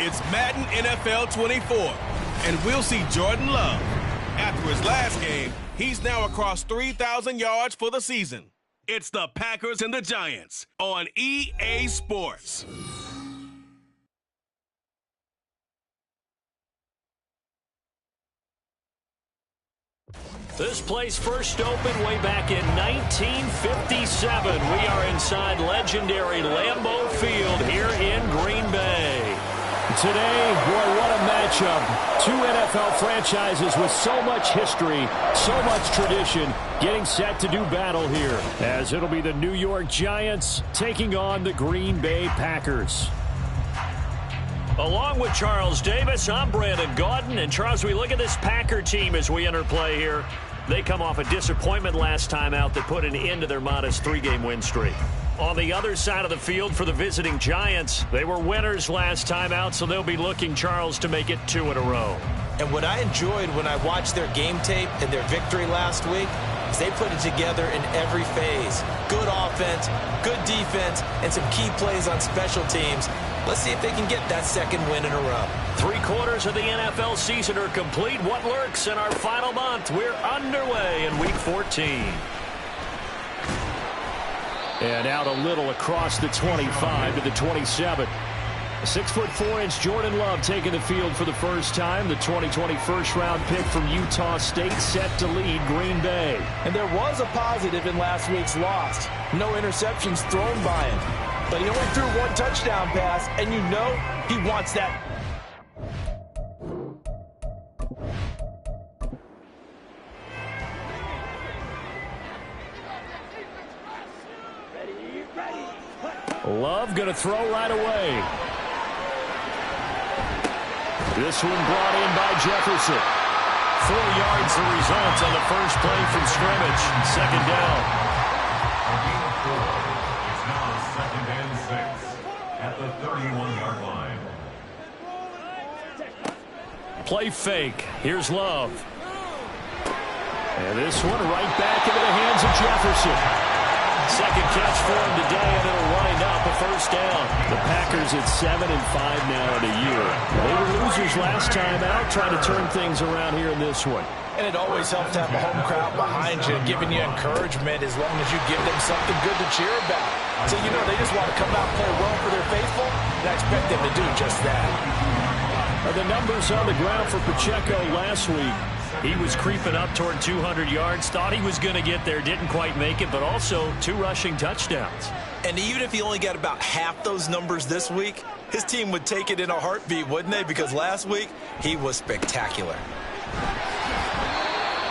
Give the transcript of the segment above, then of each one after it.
It's Madden NFL 24, and we'll see Jordan Love. After his last game, he's now across 3,000 yards for the season. It's the Packers and the Giants on EA Sports. This place first opened way back in 1957. We are inside legendary Lambeau Field here in Green Bay. Today, boy, what a matchup. Two NFL franchises with so much history, so much tradition, getting set to do battle here, as it'll be the New York Giants taking on the Green Bay Packers. Along with Charles Davis, I'm Brandon Gaudin. And Charles, we look at this Packer team as we enter play here. They come off a disappointment last time out that put an end to their modest 3-game win streak. On the other side of the field for the visiting Giants, they were winners last time out, so they'll be looking, Charles, to make it 2 in a row. And what I enjoyed when I watched their game tape and their victory last week is they put it together in every phase. Good offense, good defense, and some key plays on special teams. Let's see if they can get that second win in a row. 3/4 of the NFL season are complete. What lurks in our final month? We're underway in Week 14. And out a little across the 25 to the 27. 6'4" Jordan Love taking the field for the first time. The 2020 first-round pick from Utah State set to lead Green Bay. And there was a positive in last week's loss. No interceptions thrown by him. But he only threw one touchdown pass, and you know he wants that. Love going to throw right away. This one brought in by Jefferson. 4 yards the result on the first play from scrimmage. Second down. It's now 2nd and 6 at the 31-yard line. Play fake. Here's Love. And this one right back into the hands of Jefferson. Second catch for him today, and it'll wind up a first down. The Packers at 7-5 now in a year. They were losers last time out, trying to turn things around here in this one. And it always helps to have a home crowd behind you, giving you encouragement as long as you give them something good to cheer about. So, you know, they just want to come out and play well for their faithful, and I expect them to do just that. The numbers on the ground for Pacheco last week. He was creeping up toward 200 yards, thought he was going to get there, didn't quite make it, but also 2 rushing touchdowns. And even if he only got about half those numbers this week, his team would take it in a heartbeat, wouldn't they? Because last week, he was spectacular.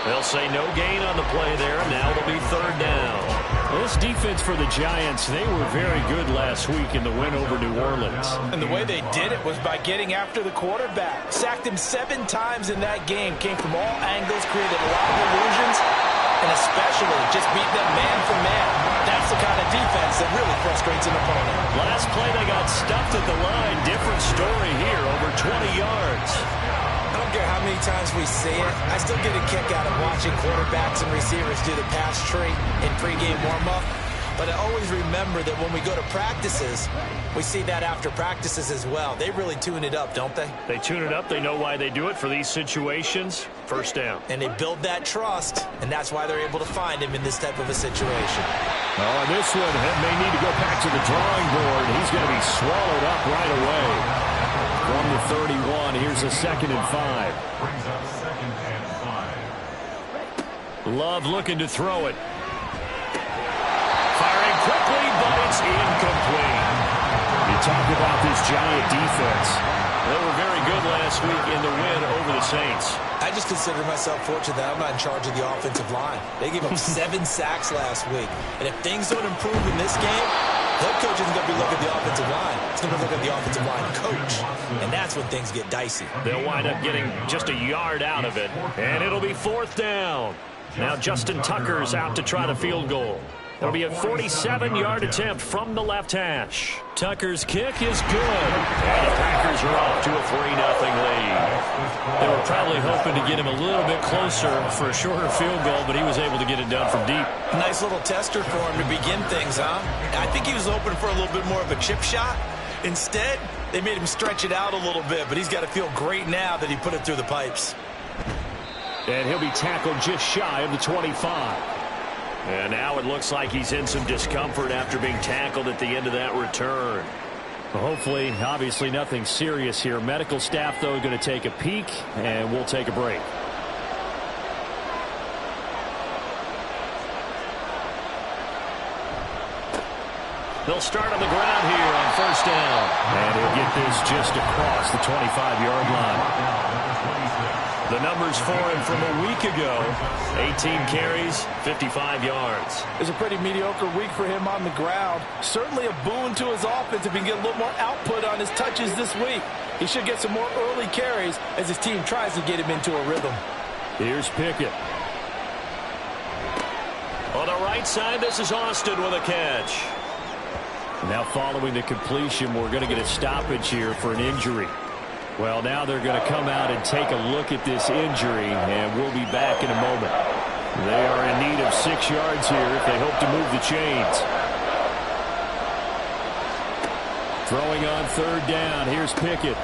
They'll say no gain on the play there. Now it'll be 3rd down. Well, this defense for the Giants, they were very good last week in the win over New Orleans. And the way they did it was by getting after the quarterback. Sacked him 7 times in that game. Came from all angles, created a lot of illusions, and especially just beat them man for man. That's the kind of defense that really frustrates an opponent. Last play, they got stuffed at the line. Different story here, over 20 yards. I don't care how many times we see it. I still get a kick out of watching quarterbacks and receivers do the pass tree in pregame warm-up. But I always remember that when we go to practices, we see that after practices as well. They really tune it up, don't they? They tune it up. They know why they do it for these situations. First down. And they build that trust, and that's why they're able to find him in this type of a situation. Oh, and this one may need to go back to the drawing board. He's going to be swallowed up right away. From the 31, here's a 2nd and 5. Brings up 2nd and 5. Love looking to throw it. Firing quickly, but it's incomplete. You talk about this Giant defense. They were very good last week in the win over the Saints. I just consider myself fortunate that I'm not in charge of the offensive line. They gave up 7 sacks last week. And if things don't improve in this game, head coach isn't going to be looking at the offensive line. He's going to be looking at the offensive line coach. And that's when things get dicey. They'll wind up getting just a yard out of it. And it'll be 4th down. Now Justin Tucker's out to try the field goal. It'll be a 47-yard attempt from the left hash. Tucker's kick is good. And the Packers are off to a 3-0 lead. They were probably hoping to get him a little bit closer for a shorter field goal, but he was able to get it done from deep. Nice little tester for him to begin things, huh? I think he was hoping for a little bit more of a chip shot. Instead, They made him stretch it out a little bit, but he's got to feel great now that he put it through the pipes. And he'll be tackled just shy of the 25. And now it looks like he's in some discomfort after being tackled at the end of that return. Well, hopefully, obviously nothing serious here. Medical staff, though, going to take a peek, and we'll take a break. They'll start on the ground here on first down. And he'll get this just across the 25-yard line. The numbers for him from a week ago, 18 carries, 55 yards. It's a pretty mediocre week for him on the ground. Certainly a boon to his offense if he can get a little more output on his touches this week. He should get some more early carries as his team tries to get him into a rhythm. Here's Pickett. On the right side, this is Austin with a catch. Now following the completion, we're going to get a stoppage here for an injury. Well, now they're going to come out and take a look at this injury, and we'll be back in a moment. They are in need of 6 yards here if they hope to move the chains. Throwing on third down. Here's Pickett.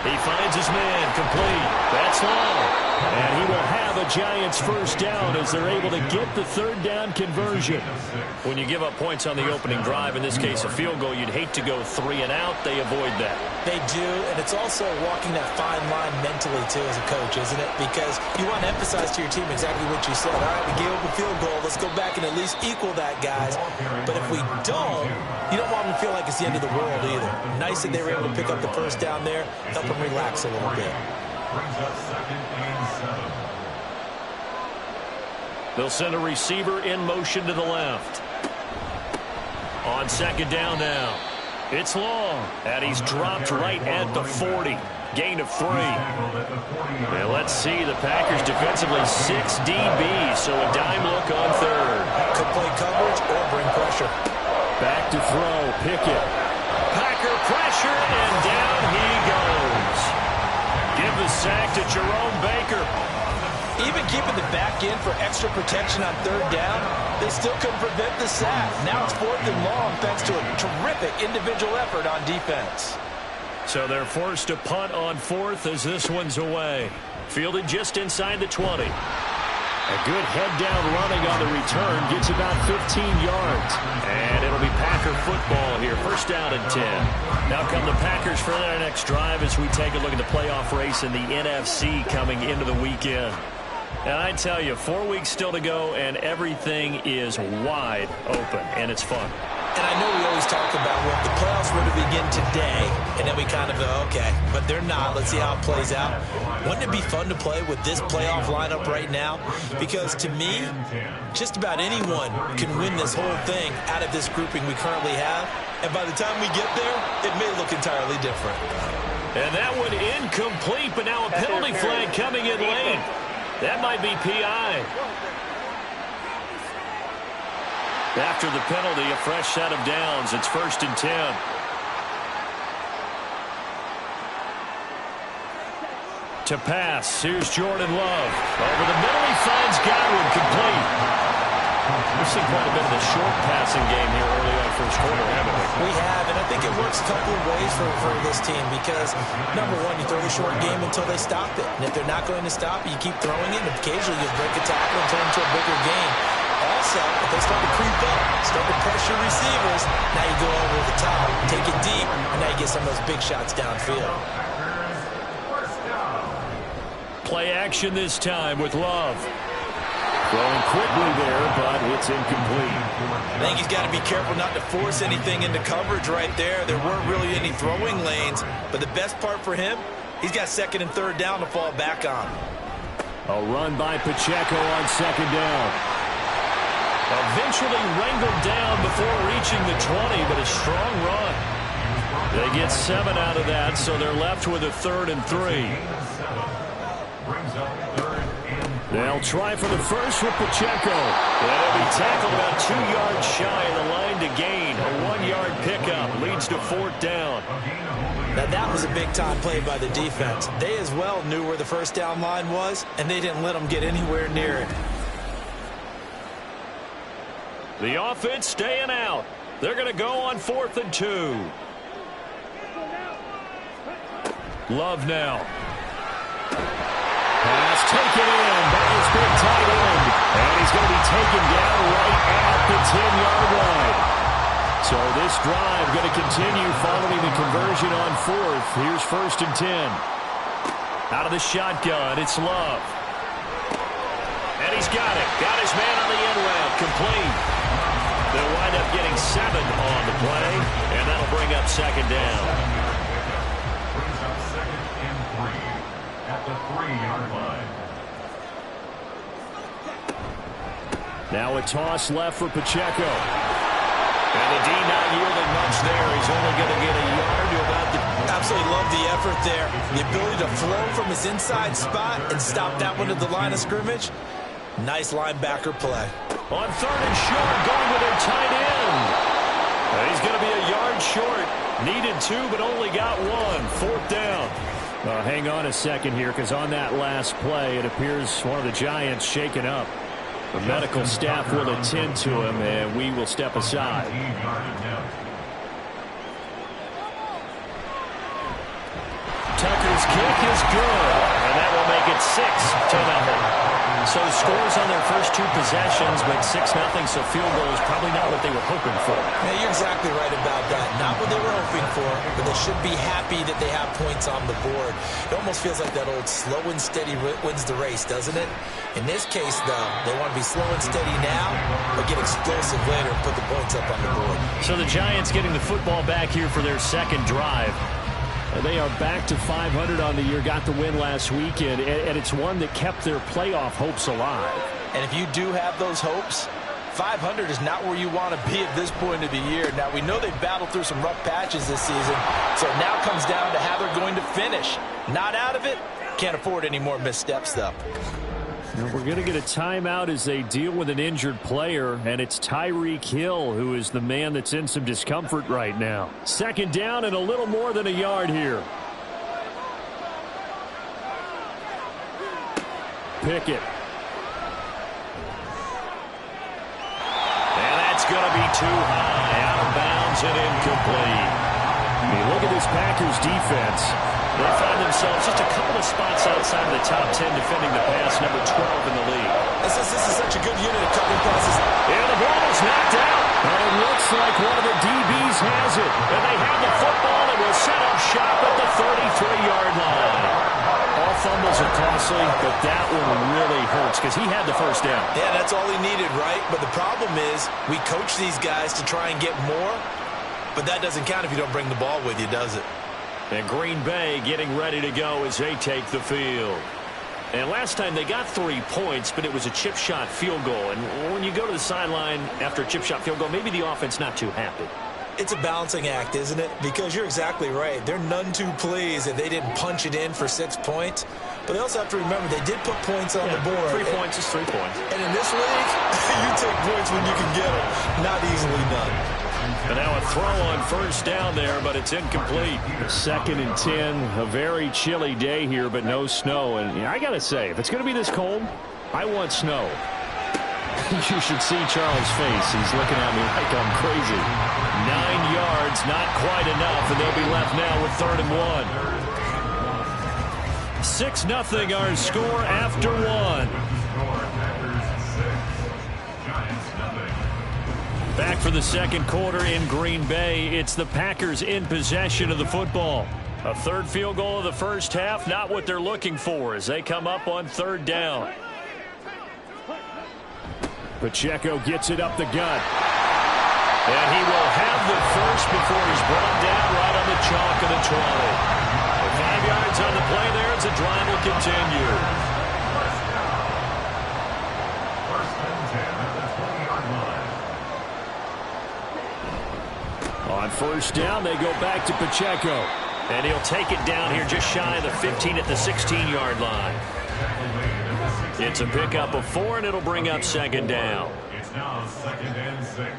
He finds his man complete. That's long. And he will have a Giants first down as they're able to get the third down conversion. When you give up points on the opening drive, in this case a field goal, you'd hate to go 3 and out. They avoid that. They do, and it's also walking that fine line mentally, too, as a coach, isn't it? Because you want to emphasize to your team exactly what you said. All right, we gave up a field goal. Let's go back and at least equal that, guys. But if we don't, you don't want them to feel like it's the end of the world either. Nice that they were able to pick up the first down there, help them relax a little bit. Brings up 2nd and 7. They'll send a receiver in motion to the left. On second down now. It's long, and he's dropped right at the 40. Gain of 3. And let's see, the Packers defensively 6 DBs, so a dime look on third. Could play coverage or bring pressure. Back to throw, Pickett. Packer pressure, and down he goes. Give the sack to Jerome Baker. Even keeping the back in for extra protection on third down, they still couldn't prevent the sack. Now it's 4th and long thanks to a terrific individual effort on defense. So they're forced to punt on 4th as this one's away. Fielded just inside the 20. A good head-down running on the return gets about 15 yards. And it'll be Packer football here. First down and 10. Now come the Packers for their next drive as we take a look at the playoff race in the NFC coming into the weekend. And I tell you, 4 weeks still to go, and everything is wide open, and it's fun. And I know we always talk about, well, if the playoffs were to begin today, and then we kind of go, okay, but they're not. Let's see how it plays out. Wouldn't it be fun to play with this playoff lineup right now? Because to me, just about anyone can win this whole thing out of this grouping we currently have. And by the time we get there, it may look entirely different. And that one incomplete, but now a penalty flag coming in late. That might be PI. After the penalty, a fresh set of downs. It's 1st and 10. To pass, here's Jordan Love. Over the middle, he finds Godwin complete. We've seen quite a bit of the short passing game here early on first quarter, haven't we? We have, and I think it works a couple of ways for this team because, number one, you throw the short game until they stop it. And if they're not going to stop it, you keep throwing it, and occasionally you break a tackle and turn it into a bigger game. Also, if they start to creep up, start to pressure receivers, now you go over the top, take it deep, and now you get some of those big shots downfield. Play action this time with Love. Throwing quickly there, but it's incomplete. I think he's got to be careful not to force anything into coverage right there. There weren't really any throwing lanes, but the best part for him, he's got 2nd and 3rd down to fall back on. A run by Pacheco on 2nd down. Eventually wrangled down before reaching the 20, but a strong run. They get 7 out of that, so they're left with a 3rd and 3. They'll try for the first with Pacheco. They'll be tackled about 2 yards shy of the line to gain. A 1-yard pickup leads to 4th down. Now that was a big-time play by the defense. They as well knew where the first down line was, and they didn't let them get anywhere near it. The offense staying out. They're going to go on 4th and 2. Love now. Pass taken in by his big tight end. And he's going to be taken down right at the 10-yard line. So this drive going to continue following the conversion on fourth. Here's 1st and 10. Out of the shotgun, it's Love. And he's got it. Got his man on the end route. Complete. They'll wind up getting 7 on the play, and that'll bring up 2nd down. Brings up 2nd and 3 at the 3-yard line. Now a toss left for Pacheco. And the D not yielding much there. He's only going to get a yard to about the... Absolutely love the effort there. The ability to flow from his inside spot and stop that one at the line of scrimmage. Nice linebacker play. On 3rd and short, going with their tight end. He's going to be a yard short. Needed 2, but only got 1. 4th down. Hang on a second here, because on that last play, it appears one of the Giants shaken up. The medical staff will attend to him, and we will step aside. Tucker's kick is good, and that will make it 6-0. So scores on their first 2 possessions, but 6-0, so field goal is probably not what they were hoping for. Yeah, you're exactly right about that. Not what they were hoping for, but they should be happy that they have points on the board. It almost feels like that old slow and steady wins the race, doesn't it? In this case, though, they want to be slow and steady now, but get explosive later and put the points up on the board. So the Giants getting the football back here for their 2nd drive. They are back to 500 on the year, got the win last weekend, and it's one that kept their playoff hopes alive. And if you do have those hopes, 500 is not where you want to be at this point of the year. Now, we know they've battled through some rough patches this season, so it now comes down to how they're going to finish. Not out of it, can't afford any more missteps, though. We're going to get a timeout as they deal with an injured player, and it's Tyreek Hill who is the man that's in some discomfort right now. 2nd down and a little more than a yard here. Pickett. And that's going to be too high. Out of bounds and incomplete. I mean, look at this Packers defense. They find themselves just a couple of spots outside of the top 10 defending the pass, number 12 in the league. This is such a good unit of covering passes. And the ball is knocked out. And it looks like one of the DBs has it. And they have the football and will set up shop at the 33-yard line. All fumbles are costly, but that one really hurts because he had the 1st down. Yeah, that's all he needed, right? But the problem is we coach these guys to try and get more, but that doesn't count if you don't bring the ball with you, does it? And Green Bay getting ready to go as they take the field. And last time they got 3 points, but it was a chip shot field goal. And when you go to the sideline after a chip shot field goal, maybe the offense not too happy. It's a balancing act, isn't it? Because you're exactly right. They're none too pleased that they didn't punch it in for 6 points. But they also have to remember they did put points on the board. 3 points is 3 points. And in this league, you take points when you can get them. Not easily done. And now a throw on 1st down there, but it's incomplete. 2nd and 10, a very chilly day here, but no snow. And I got to say, if it's going to be this cold, I want snow. You should see Charles' face. He's looking at me like I'm crazy. 9 yards, not quite enough, and they'll be left now with 3rd and 1. 6-0 our score after 1. Back for the 2nd quarter in Green Bay. It's the Packers in possession of the football. A 3rd field goal of the 1st half, not what they're looking for as they come up on 3rd down. Pacheco gets it up the gut. And he will have the 1st before he's brought down right on the chalk of the 20. 5 yards on the play there as the drive will continue. On 1st down, they go back to Pacheco. And he'll take it down here just shy of the 15 at the 16-yard line. It's a pickup of 4, and it'll bring up 2nd down. It's now 2nd and 6.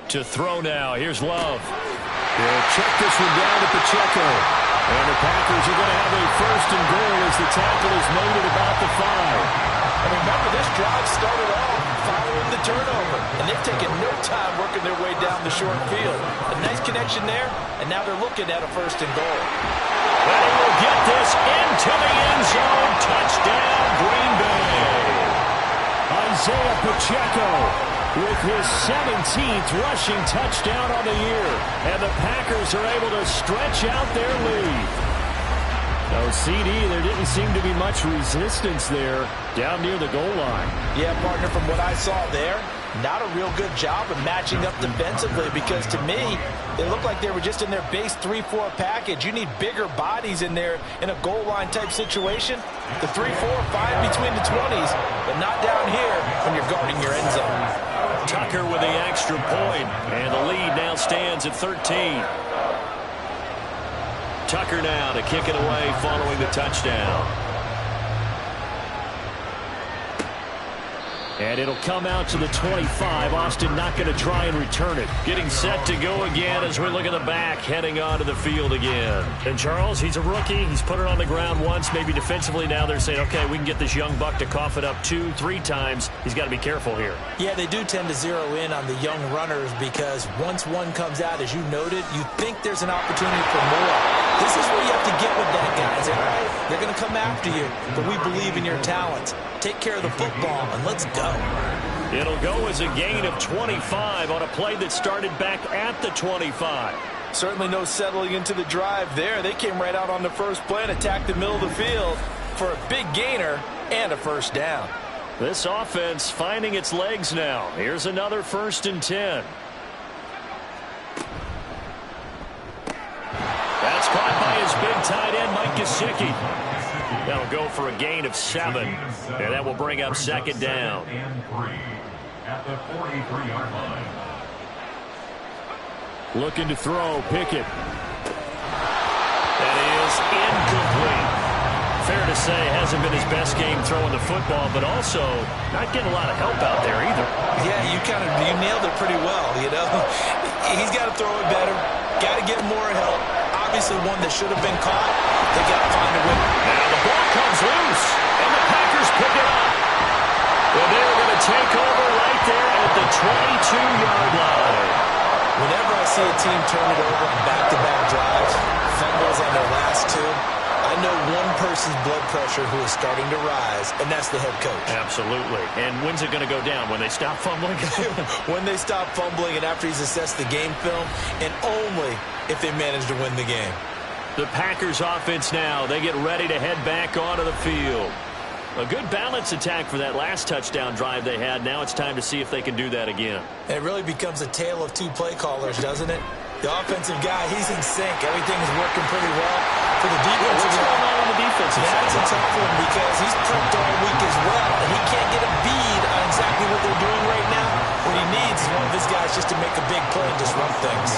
To throw now. Here's Love. They'll check this one down to Pacheco. And the Packers are going to have a 1st and goal as the tackle is made at about the 5. And remember, this drive started off following the turnover, and they've taken no time working their way down the short field. A nice connection there, and now they're looking at a 1st and goal. And he will get this into the end zone. Touchdown, Green Bay. Isaiah Pacheco with his 17th rushing touchdown on the year. And the Packers are able to stretch out their lead. No, CD, there didn't seem to be much resistance there down near the goal line. Yeah, partner, from what I saw there, not a real good job of matching up defensively, because to me, it looked like they were just in their base 3-4 package. You need bigger bodies in there in a goal line type situation. The 3-4, fine between the 20s, but not down here when you're guarding your end zone. Tucker with the extra point, and the lead now stands at 13. Tucker now to kick it away following the touchdown. And it'll come out to the 25. Austin not going to try and return it. Getting set to go again as we look at the back, heading onto the field again. And Charles, he's a rookie. He's put it on the ground once, maybe defensively. Now they're saying, okay, we can get this young buck to cough it up 2-3 times. He's got to be careful here. Yeah, they do tend to zero in on the young runners, because once one comes out, as you noted, you think there's an opportunity for more. This is where you have to get with that guy and say, all right, they're going to come after you, but we believe in your talents. Take care of the football, and let's go. It'll go as a gain of 25 on a play that started back at the 25. Certainly no settling into the drive there. They came right out on the first play and attacked the middle of the field for a big gainer and a 1st down. This offense finding its legs now. Here's another 1st and 10. That's caught by his big tight end, Mike Gesicki. That'll go for a gain of 7, and that will bring up 2nd down. At the 43-yard line. Looking to throw, Pickett. That is incomplete. Fair to say, hasn't been his best game throwing the football, but also not getting a lot of help out there either. Yeah, you nailed it pretty well, you know. He's got to throw it better. Got to get more help. Obviously one that should have been caught. They got to find a way. Now the ball comes loose, and the Packers pick it up. Well, they're going to take over right there at the 22-yard line. Whenever I see a team turn it over on back-to-back drives, fumbles on their last 2, I know one person's blood pressure who is starting to rise, and that's the head coach. Absolutely. And when's it going to go down? When they stop fumbling? When they stop fumbling and after he's assessed the game film, and only if they manage to win the game. The Packers offense now, they get ready to head back onto the field. A good balance attack for that last touchdown drive they had. Now it's time to see if they can do that again. It really becomes a tale of 2 play callers, doesn't it? The offensive guy, he's in sync. Everything is working pretty well. For the defense, what's going on the defensive side? That's a tough one, because he's prepped all week as well, and he can't get a bead on exactly what they're doing right now. What he needs is one of his guys just to make a big play and disrupt things.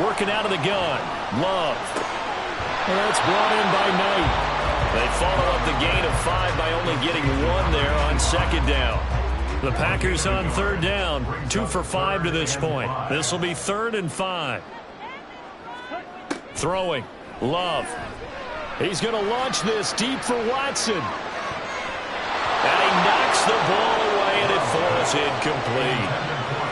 Working out of the gun. Love. And that's brought in by Knight. They follow up the gain of 5 by only getting 1 there on 2nd down. The Packers on 3rd down. 2 for 5 to this point. This will be 3rd and 5. Throwing. Love. He's going to launch this deep for Watson. And he knocks the ball away, and it falls incomplete.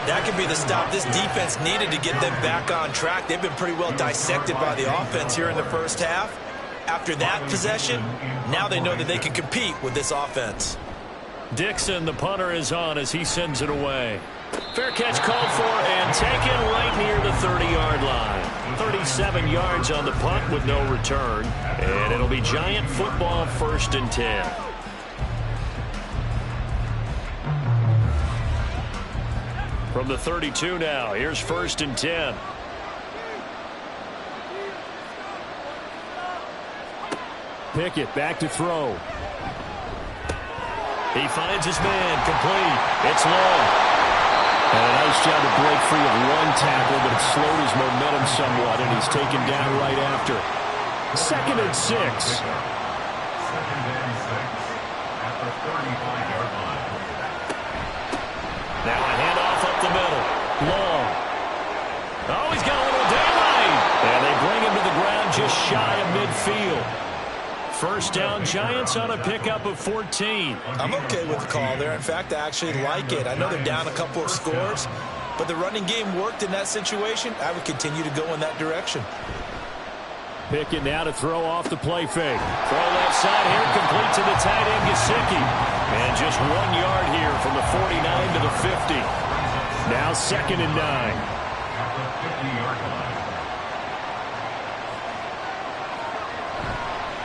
That could be the stop this defense needed to get them back on track. They've been pretty well dissected by the offense here in the first half. After that possession, now they know that they can compete with this offense. Dixon, the punter, is on as he sends it away. Fair catch called for and taken right near the 30-yard line. 37 yards on the punt with no return. And it'll be Giant football, 1st and 10. From the 32 now, here's 1st and 10. Pickett back to throw. He finds his man, complete. It's long. And a nice job to break free of 1 tackle, but it slowed his momentum somewhat, and he's taken down right after. 2nd and 6. 2nd and 6 at the 35-yard line. Now a handoff up the middle. Long. Oh, he's got a little daylight. And they bring him to the ground just shy of midfield. First down, Giants on a pickup of 14. I'm okay with the call there. In fact, I actually like it. I know they're down a couple of scores, but the running game worked in that situation. I would continue to go in that direction. Pickett now to throw off the play fake. Throw left side here, complete to the tight end, Gesicki. And just 1 yard here from the 49 to the 50. Now 2nd and 9. At the 50-yard line.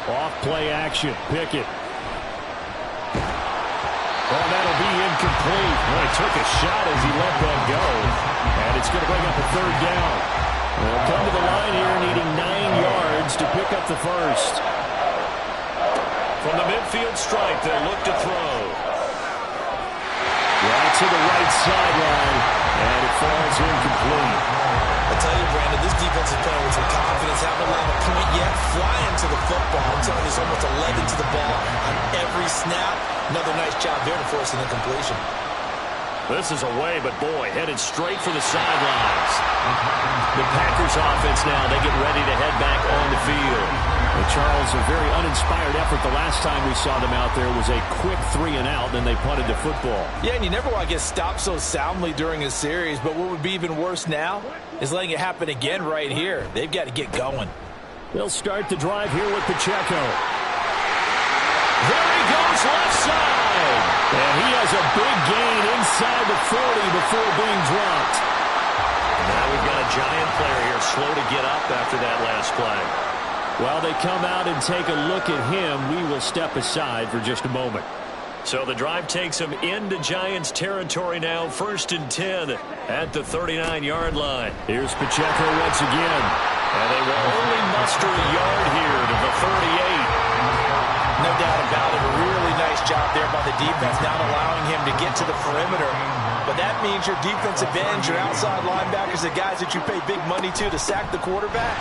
Off play action, Pickett. Well, that'll be incomplete. Well, he took a shot as he let that go. And it's going to bring up a 3rd down. They'll come to the line here needing 9 yards to pick up the first. From the midfield stripe, they'll look to throw. Right to the right sideline. And it falls incomplete. I tell you, Brandon, this defense is playing with some confidence. Haven't allowed a point yet. Flying to the football. I'm telling you, there's almost 11 to the ball on every snap. Another nice job there to force an incompletion. This is away, but boy, headed straight for the sidelines. The Packers offense now, they get ready to head back on the field. And Charles, a very uninspired effort the last time we saw them out there was a quick 3-and-out, then they punted the football. Yeah, and you never want to get stopped so soundly during a series, but what would be even worse now is letting it happen again right here. They've got to get going. They'll start the drive here with Pacheco. There he goes, left side. And he has a big gain inside the 40 before being dropped. Now we've got a Giant player here slow to get up after that last play. While they come out and take a look at him, we will step aside for just a moment. So the drive takes them into Giants territory now, 1st and 10 at the 39-yard line. Here's Pacheco once again. And they will only muster a yard here to the 38. No doubt about it. A really nice job there by the defense, not allowing him to get to the perimeter. But that means your defensive ends, your outside linebackers, the guys that you pay big money to sack the quarterback,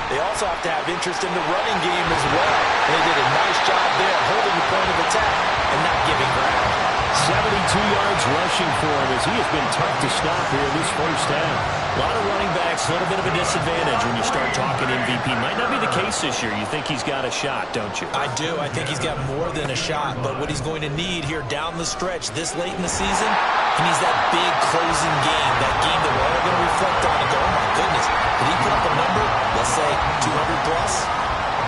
they also have to have interest in the running game as well. And they did a nice job there holding the point of attack and not giving ground. 72 yards rushing for him as he has been tough to stop here this first half. A lot of running backs, a little bit of a disadvantage when you start talking MVP. Might not be the case this year. You think he's got a shot, don't you? I do. I think he's got more than a shot. But what he's going to need here down the stretch this late in the season, he needs that big closing game, that game that we're all going to reflect on and go, oh my goodness, did he put up a number, let's say 200 plus?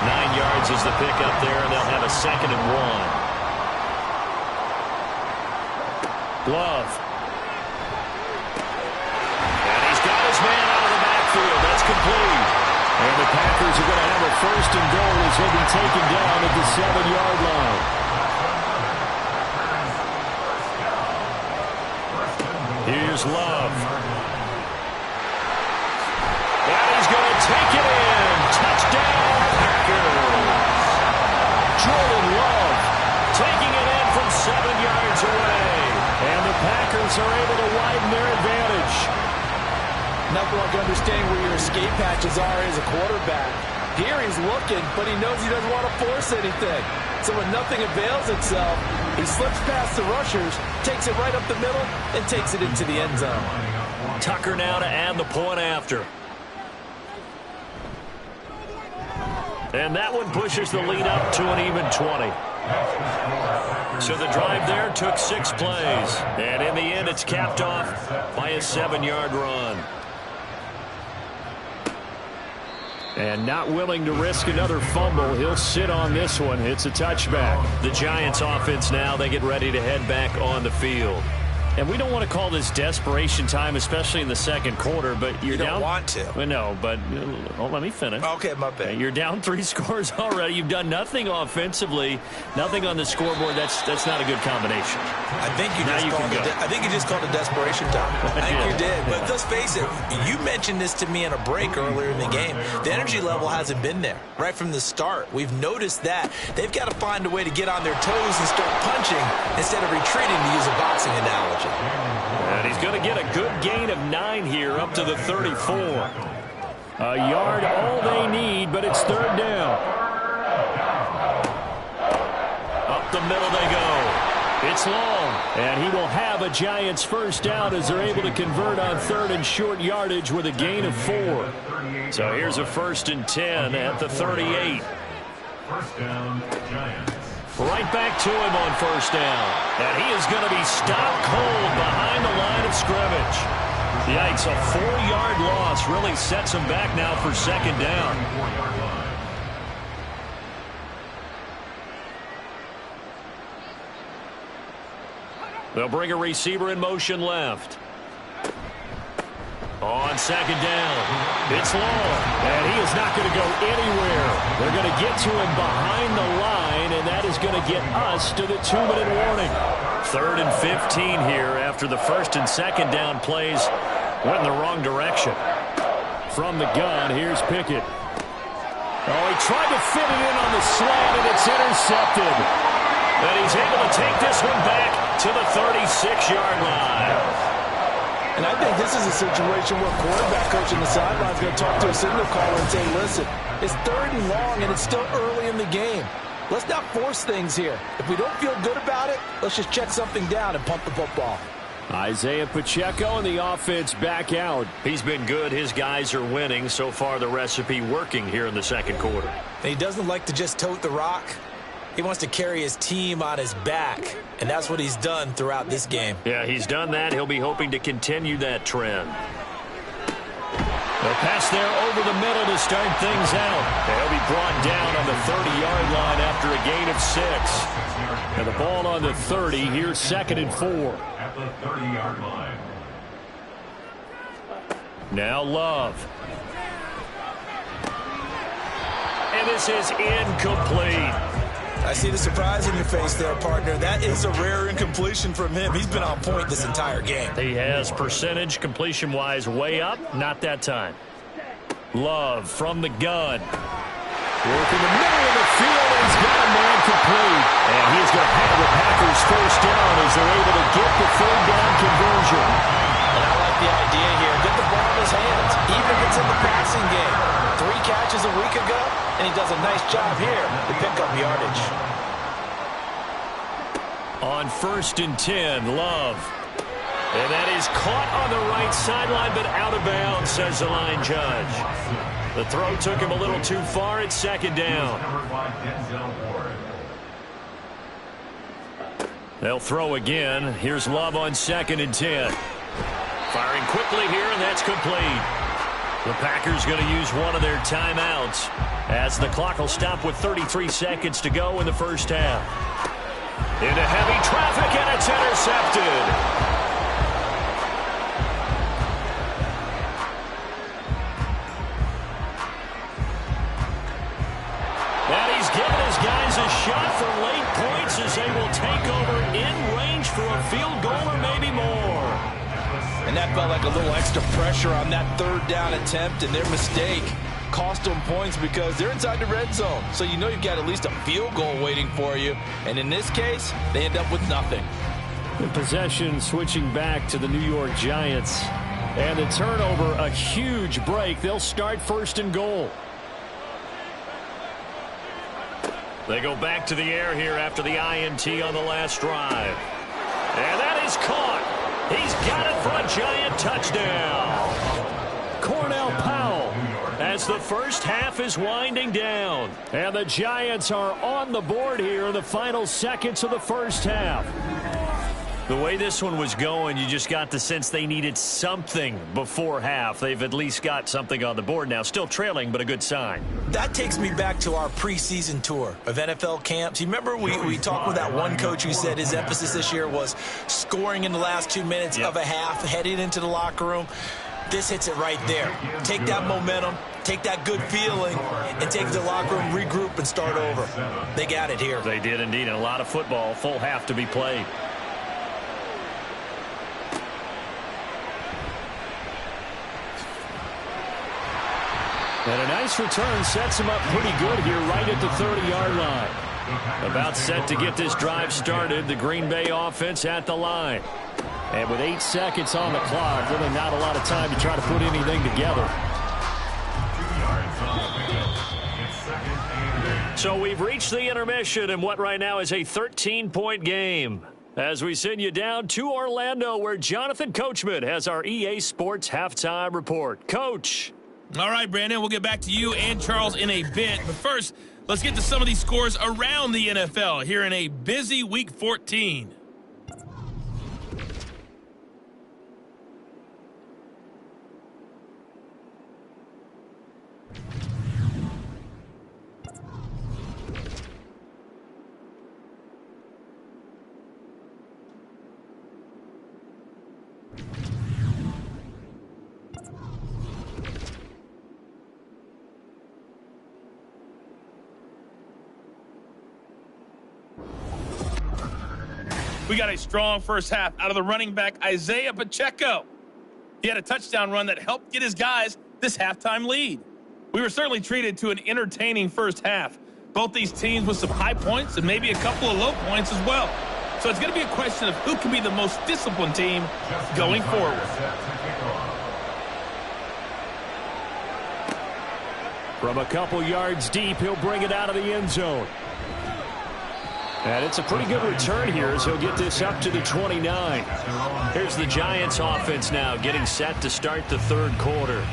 9 yards is the pickup there, and they'll have a 2nd and 1. Glove. And he's got his man out of the backfield. That's complete. And the Packers are going to have a 1st and goal as he'll be taken down at the 7-yard line. Here's Love. And he's going to take it in. Touchdown, Packers. Jordan Love taking it in from 7 yards away. And the Packers are able to widen their advantage. Nothing like understanding where your escape hatches are as a quarterback. Here he's looking, but he knows he doesn't want to force anything. So when nothing avails itself, he slips past the rushers, takes it right up the middle, and takes it into the end zone. Tucker now to add the point after. And that one pushes the lead up to an even 20. So the drive there took 6 plays. And in the end, it's capped off by a 7-yard run. And not willing to risk another fumble, he'll sit on this one. It's a touchback. The Giants offense now, they get ready to head back on the field. And we don't want to call this desperation time, especially in the 2nd quarter, but You don't want to. Well, no, but let me finish. Okay, my bad. You're down 3 scores already. You've done nothing offensively, nothing on the scoreboard. That's not a good combination. I think you just called it desperation time. I think you did. But let's face it, you mentioned this to me in a break earlier in the game. The energy level hasn't been there right from the start. We've noticed that. They've got to find a way to get on their toes and start punching instead of retreating, to use a boxing analogy. And he's going to get a good gain of 9 here up to the 34. A yard all they need, but it's 3rd down. Up the middle they go. It's long. And he will have a Giants 1st down as they're able to convert on 3rd and short yardage with a gain of 4. So here's a 1st and 10 at the 38. First down, Giants. Right back to him on first down. And he is going to be stopped cold behind the line of scrimmage. Yikes, a 4-yard loss really sets him back now for second down. 4-yard line. They'll bring a receiver in motion left. On second down, it's long, and he is not going to go anywhere. They're going to get to him behind the line, and that is going to get us to the 2-minute warning. 3rd and 15 here after the first and second down plays went in the wrong direction. From the gun, here's Pickett. Oh, he tried to fit it in on the slant, and it's intercepted. And he's able to take this one back to the 36-yard line. And I think this is a situation where quarterback coach on the sideline is going to talk to a signal caller and say, listen, it's 3rd and long, and it's still early in the game. Let's not force things here. If we don't feel good about it, let's just check something down and pump the football. Isaiah Pacheco and the offense back out. He's been good. His guys are winning. So far, the recipe working here in the second quarter. And he doesn't like to just tote the rock. He wants to carry his team on his back, and that's what he's done throughout this game. Yeah, he's done that. He'll be hoping to continue that trend. They'll pass there over the middle to start things out. They'll be brought down on the 30-yard line after a gain of 6. And the ball on the 30. Here's 2nd and 4. At the 30-yard line. Now Love. And this is incomplete. I see the surprise in your face there, partner. That is a rare incompletion from him. He's been on point this entire game. He has percentage completion-wise way up. Not that time. Love from the gun. Work in the middle of the field, and he's got a man complete. And he's going to have the Packers first down as they're able to get the 3rd down conversion. And I like the idea here. Get the ball in his hands, even if it's in the passing game. 3 catches a week ago, and he does a nice job here to pick up yardage. On 1st and 10, Love. And that is caught on the right sideline, but out of bounds, says the line judge. The throw took him a little too far at 2nd down. They'll throw again. Here's Love on 2nd and 10. Firing quickly here, and that's complete. The Packers going to use one of their timeouts as the clock will stop with 33 seconds to go in the first half. Into heavy traffic, and it's intercepted. And he's given his guys a shot for late points as they will take over in range for a field goal or maybe more. And that felt like a little extra pressure on that 3rd down attempt, and their mistake cost them points because they're inside the red zone. So you know you've got at least a field goal waiting for you. And in this case, they end up with nothing. The possession switching back to the New York Giants. And the turnover, a huge break. They'll start 1st and goal. They go back to the air here after the INT on the last drive. And that is caught. He's got it for a Giant touchdown. Cornell Powell as the first half is winding down. And the Giants are on the board here in the final seconds of the first half. The way this one was going, you just got the sense they needed something before half. They've at least got something on the board now. Still trailing, but a good sign. That takes me back to our preseason tour of NFL camps. You remember we talked with that one coach who said his emphasis this year was scoring in the last 2 minutes of a half, heading into the locker room. This hits it right there. Take that momentum, take that good feeling, and take the locker room, regroup, and start over. They got it here. They did indeed, and a lot of football, full half to be played. And a nice return sets him up pretty good here right at the 30-yard line. About set to get this drive started, the Green Bay offense at the line. And with 8 seconds on the clock, really not a lot of time to try to put anything together. So we've reached the intermission in what right now is a 13-point game. As we send you down to Orlando, where Jonathan Coachman has our EA Sports halftime report. Coach. All right, Brandon, we'll get back to you and Charles in a bit. But first, let's get to some of these scores around the NFL here in a busy Week 14. We got a strong first half out of the running back, Isaiah Pacheco. He had a touchdown run that helped get his guys this halftime lead. We were certainly treated to an entertaining first half. Both these teams with some high points and maybe a couple of low points as well. So it's going to be a question of who can be the most disciplined team going forward. From a couple yards deep, he'll bring it out of the end zone. And it's a pretty good return here as he'll get this up to the 29. Here's the Giants offense now getting set to start the third quarter.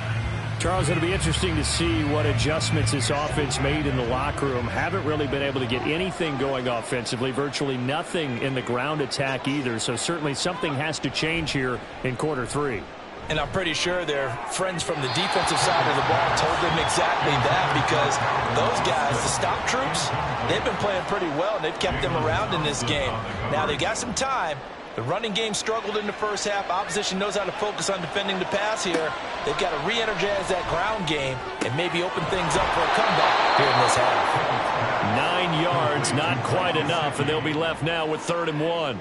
Charles, it'll be interesting to see what adjustments this offense made in the locker room. Haven't really been able to get anything going offensively, virtually nothing in the ground attack either. So certainly something has to change here in quarter three. And I'm pretty sure their friends from the defensive side of the ball told them exactly that, because those guys, the stop troops, they've been playing pretty well, and they've kept them around in this game. Now, they've got some time. The running game struggled in the first half. Opposition knows how to focus on defending the pass here. They've got to re-energize that ground game and maybe open things up for a comeback here in this half. 9 yards, not quite enough, and they'll be left now with 3rd and 1.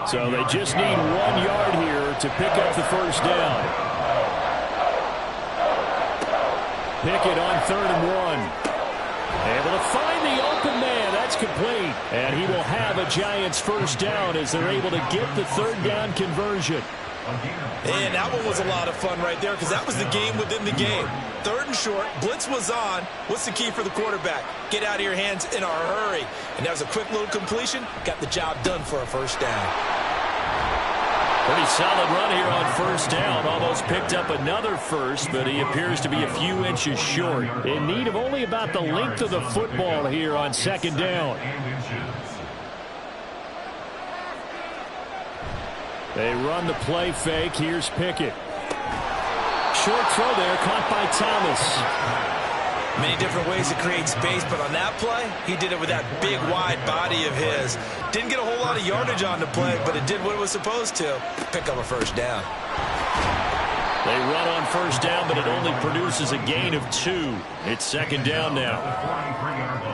So they just need 1 yard here to pick up the first down. Pickett on 3rd and 1. Able to find the open man. That's complete. And he will have a Giants first down as they're able to get the 3rd down conversion. And that one was a lot of fun right there, because that was the game within the game. 3rd and short, blitz was on. What's the key for the quarterback? Get out of your hands in a hurry. And that was a quick little completion. Got the job done for a first down. Pretty solid run here on first down. Almost picked up another first, but he appears to be a few inches short. In need of only about the length of the football here on 2nd down. They run the play fake. Here's Pickett. Short throw there, caught by Thomas. Many different ways to create space, but on that play, he did it with that big, wide body of his. Didn't get a whole lot of yardage on the play, but it did what it was supposed to. Pick up a first down. They run on first down, but it only produces a gain of 2. It's 2nd down now.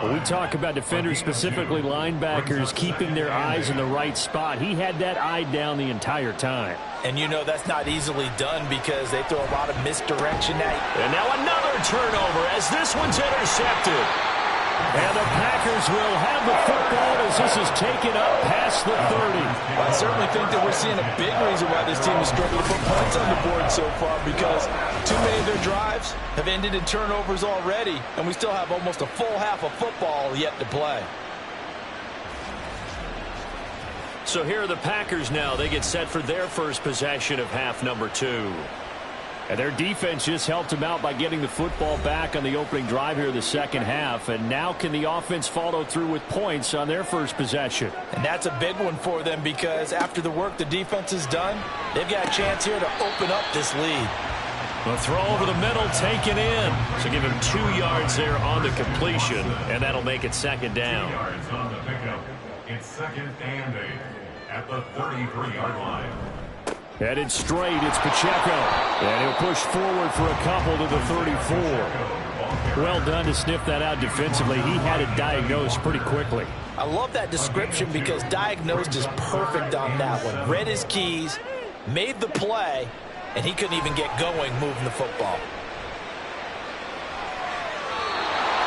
When we talk about defenders, specifically linebackers, keeping their eyes in the right spot. He had that eye down the entire time. And you know that's not easily done, because they throw a lot of misdirection at you. And now another turnover as this one's intercepted. And the Packers will have the football as this is taken up past the 30. Well, I certainly think that we're seeing a big reason why this team is struggling to put points on the board so far, because too many of their drives have ended in turnovers already, and we still have almost a full half of football yet to play. So here are the Packers now. They get set for their first possession of half number 2. And their defense just helped them out by getting the football back on the opening drive here in the second half. And now can the offense follow through with points on their first possession? And that's a big one for them, because after the work the defense has done, they've got a chance here to open up this lead. The throw over the middle, taken in. So give him 2 yards there on the completion, and that'll make it 2nd down. 2 yards on the pickup. It's 2nd and 8 at the 33-yard line. Headed straight, it's Pacheco. And he'll push forward for a couple to the 34. Well done to sniff that out defensively. He had it diagnosed pretty quickly. I love that description, because diagnosed is perfect on that one. Read his keys, made the play, and he couldn't even get going moving the football.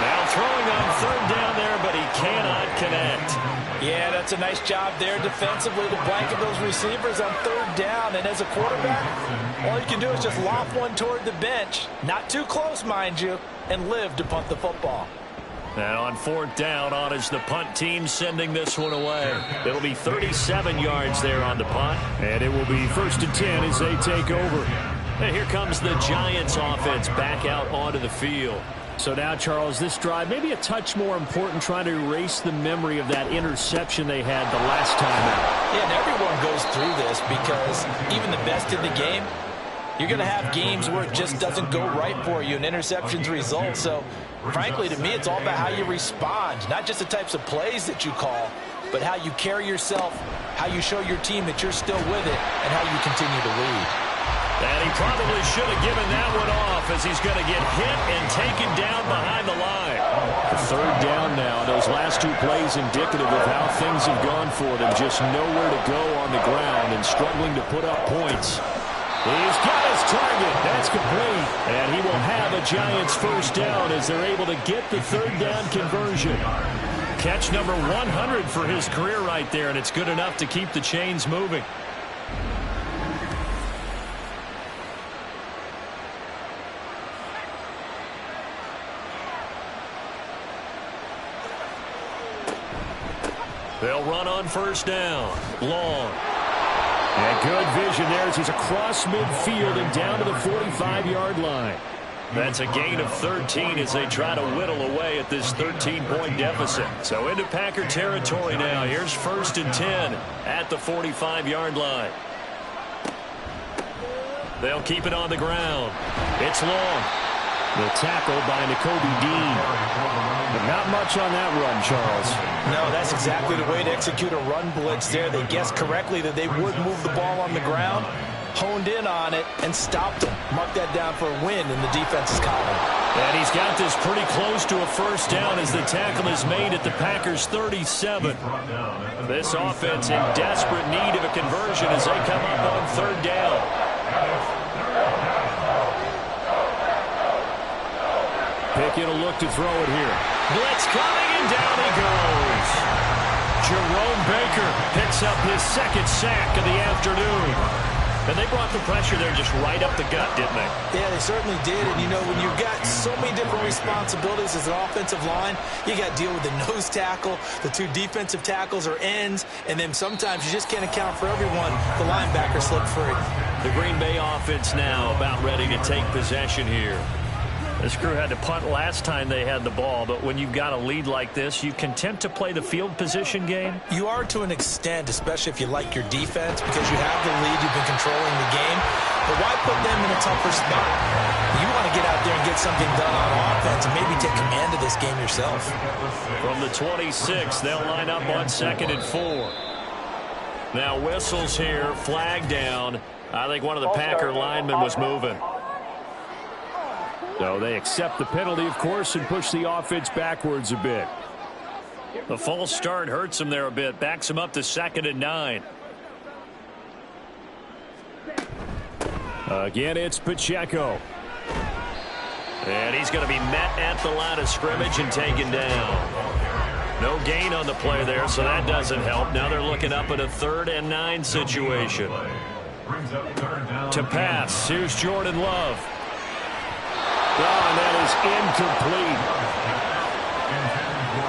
Now throwing on 3rd down there, but he cannot connect. Yeah, that's a nice job there defensively to blanket those receivers on 3rd down. And as a quarterback, all you can do is just loft one toward the bench. Not too close, mind you, and live to punt the football. Now on 4th down, on is the punt team sending this one away. It'll be 37 yards there on the punt. And it will be 1st and 10 as they take over. And here comes the Giants offense back out onto the field. So now, Charles, this drive maybe a touch more important, trying to erase the memory of that interception they had the last time out. Yeah, and everyone goes through this because even the best in the game, you're going to have games where it just doesn't go right for you and interceptions result. So, frankly, to me, it's all about how you respond, not just the types of plays that you call, but how you carry yourself, how you show your team that you're still with it, and how you continue to lead. And he probably should have given that one off as he's going to get hit and taken down behind the line. Third down now. Those last two plays indicative of how things have gone for them. Just nowhere to go on the ground and struggling to put up points. He's got his target. That's complete. And he will have a Giants first down as they're able to get the third down conversion. Catch number 100 for his career right there, and it's good enough to keep the chains moving. They'll run on first down. Long. And good vision there as he's across midfield and down to the 45-yard line. That's a gain of 13 as they try to whittle away at this 13-point deficit. So into Packer territory now. Here's 1st and 10 at the 45-yard line. They'll keep it on the ground. It's Long. The tackle by Nakobe Dean. But not much on that run, Charles. No, that's exactly the way to execute a run blitz there. They guessed correctly that they would move the ball on the ground, honed in on it, and stopped them. Mark that down for a win in the defense's column. And he's got this pretty close to a first down as the tackle is made at the Packers' 37. This offense in desperate need of a conversion as they come up on third down. Pickett will look to throw it here. Blitz coming, and down he goes. Jerome Baker picks up his second sack of the afternoon. And they brought the pressure there just right up the gut, didn't they? Yeah, they certainly did. And, you know, when you've got so many different responsibilities as an offensive line, you got to deal with the nose tackle, the two defensive tackles or ends, and then sometimes you just can't account for everyone. The linebacker slipped free. The Green Bay offense now about ready to take possession here. This crew had to punt last time they had the ball, but when you've got a lead like this, you content to play the field position game? You are to an extent, especially if you like your defense, because you have the lead, you've been controlling the game. But why put them in a tougher spot? You want to get out there and get something done on offense and maybe take command of this game yourself. From the 26, they'll line up on 2nd and 4. Now whistles here, flag down. I think one of the Packer linemen was moving. So they accept the penalty, of course, and push the offense backwards a bit. The false start hurts them there a bit. Backs them up to 2nd and 9. Again, it's Pacheco. And he's going to be met at the line of scrimmage and taken down. No gain on the play there, so that doesn't help. Now they're looking up at a 3rd and 9 situation. To pass, here's Jordan Love. Oh, and that is incomplete.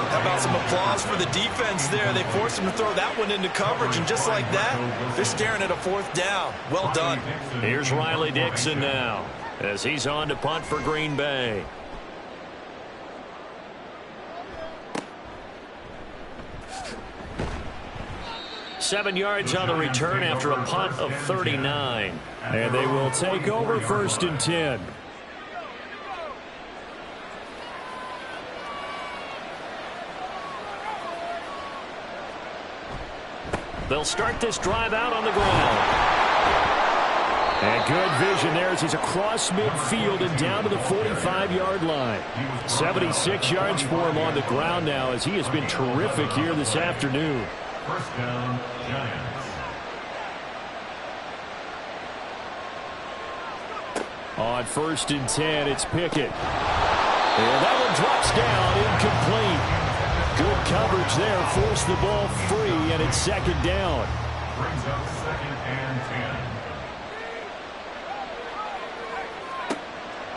How about some applause for the defense there? They forced him to throw that one into coverage, and just like that, they're staring at a 4th down. Well done. Here's Riley Dixon now as he's on to punt for Green Bay. Seven yards on the return after a punt of 39. And they will take over 1st and 10. They'll start this drive out on the ground. And good vision there as he's across midfield and down to the 45-yard line. 76 yards for him on the ground now as he has been terrific here this afternoon. First down, Giants. On 1st and 10, it's Pickett. And that one drops down, incomplete. Good coverage there, forced the ball free, and it's 2nd down. Brings up 2nd and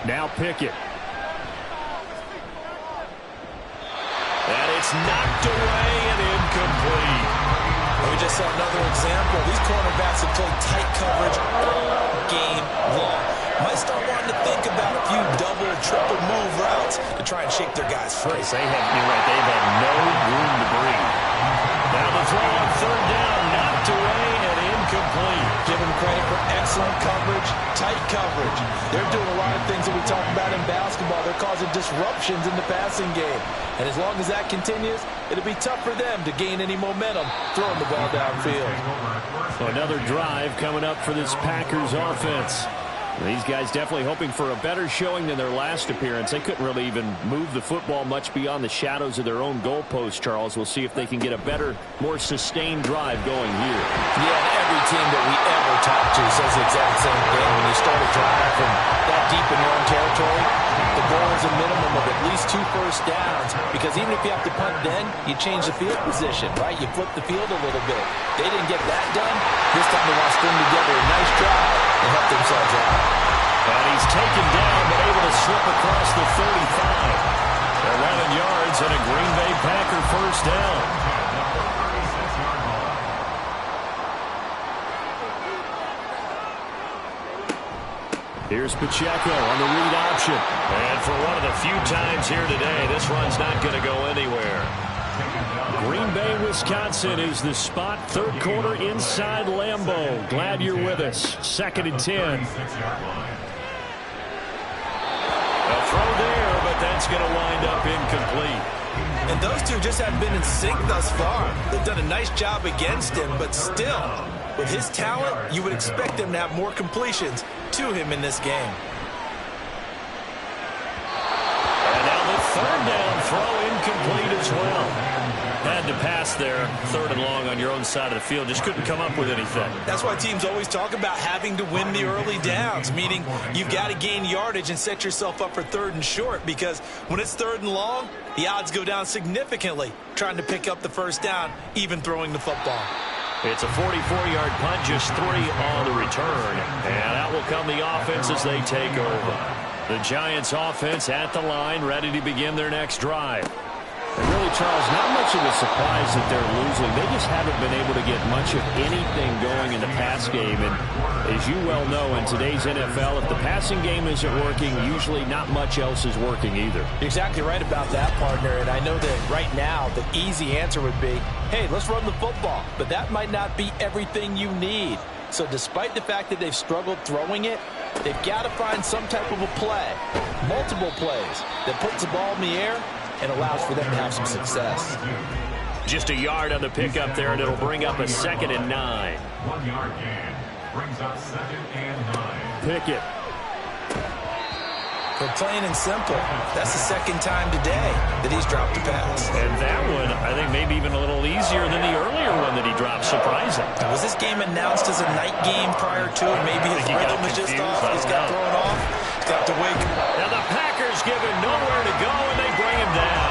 10. Now Pickett. And it's knocked away and incomplete. We just saw another example. These cornerbacks have played tight coverage all game long. Might start wanting to think about if you few double, triple move routes to try and shake their guys free. You're right, they've had no room to breathe. Now the throw on third down, knocked away and incomplete. Give them credit for excellent coverage, tight coverage. They're doing a lot of things that we talk about in basketball. They're causing disruptions in the passing game. And as long as that continues, it'll be tough for them to gain any momentum throwing the ball downfield. So another drive coming up for this Packers offense. These guys definitely hoping for a better showing than their last appearance. They couldn't really even move the football much beyond the shadows of their own goalpost, Charles. We'll see if they can get a better, more sustained drive going here. Yeah, every team that we ever talk to says the exact same thing. When you start a drive from that deep in your own territory, the goal is a minimum of at least 2 first downs, because even if you have to punt then, you change the field position, right? You flip the field a little bit. They didn't get that done. This time they want to string together a nice drive and help themselves out. And he's taken down, but able to slip across the 35. 11 yards and a Green Bay Packer first down. Here's Pacheco on the read option. And for one of the few times here today, this run's not going to go anywhere. Green Bay, Wisconsin is the spot. Third quarter inside Lambeau. Glad you're with us. 2nd and 10. A throw there, but that's going to wind up incomplete. And those two just haven't been in sync thus far. They've done a nice job against him, but still, with his talent, you would expect them to have more completions to him in this game. And now the third down throw incomplete as well. Had to pass there, 3rd and long on your own side of the field. Just couldn't come up with anything. That's why teams always talk about having to win the early downs, meaning you've got to gain yardage and set yourself up for 3rd and short, because when it's 3rd and long, the odds go down significantly trying to pick up the first down, even throwing the football. It's a 44-yard punt, just 3 on the return. And out will come the offense as they take over. The Giants offense at the line, ready to begin their next drive. And really, Charles, not much of a surprise that they're losing. They just haven't been able to get much of anything going in the pass game. And as you well know, in today's NFL, if the passing game isn't working, usually not much else is working either. You're exactly right about that, partner. And I know that right now, the easy answer would be, hey, let's run the football. But that might not be everything you need. So despite the fact that they've struggled throwing it, they've got to find some type of a play, multiple plays, that puts the ball in the air and allows for them to have some success. Just a yard on the pickup there, and it'll bring up a 2nd and 9. 1 yard gain brings up 2nd and 9. Pickett. For plain and simple, that's the 2nd time today that he's dropped a pass. And that one, I think, maybe even a little easier than the earlier one that he dropped. Surprising. Was this game announced as a night game prior to it? Maybe his rhythm was just off. He's got thrown off. He's got to wake. Now the Packers give him nowhere to go, and they bring him down.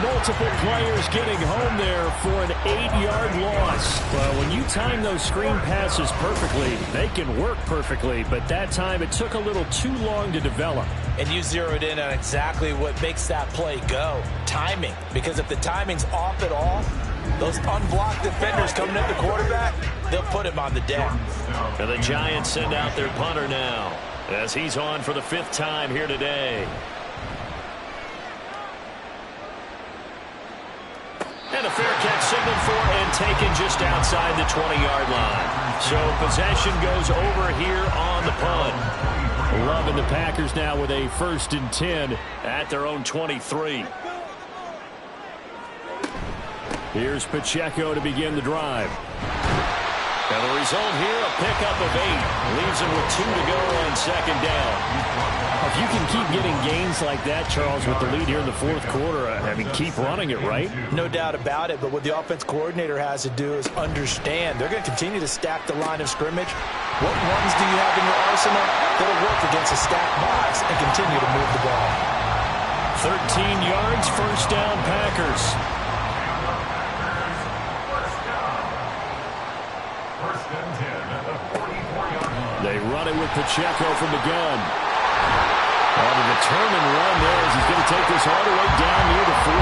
Multiple players getting home there for an 8-yard loss. Well, when you time those screen passes perfectly, they can work perfectly, but that time it took a little too long to develop. And you zeroed in on exactly what makes that play go. Timing. Because if the timing's off at all, those unblocked defenders coming at the quarterback, they'll put him on the deck. And the Giants send out their punter now, as he's on for the 5th time here today. And a fair catch signaled for and taken just outside the 20-yard line. So possession goes over here on the punt. Loving the Packers now with a 1st and 10 at their own 23. Here's Pacheco to begin the drive. And the result here, a pickup of 8. Leaves him with 2 to go on 2nd down. If you can keep getting gains like that, Charles, with the lead here in the 4th quarter, I mean, keep running it, right? No doubt about it, but what the offense coordinator has to do is understand they're going to continue to stack the line of scrimmage. What runs do you have in your arsenal that'll work against a stacked box and continue to move the ball? 13 yards, 1st down, Packers. They run it with Pacheco from the gun. On a determined run there as he's going to take this all the way down near the 40.